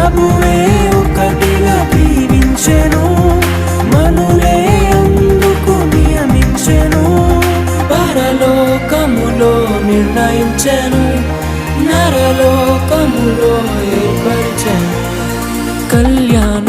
ప్రభువే ఒకటిగా దీవించెను, మనులే అందుకు నియమించెను. పరలోకములో నిర్ణయించెను, నరలోకములో ఏర్పరిచెను. కళ్యాణ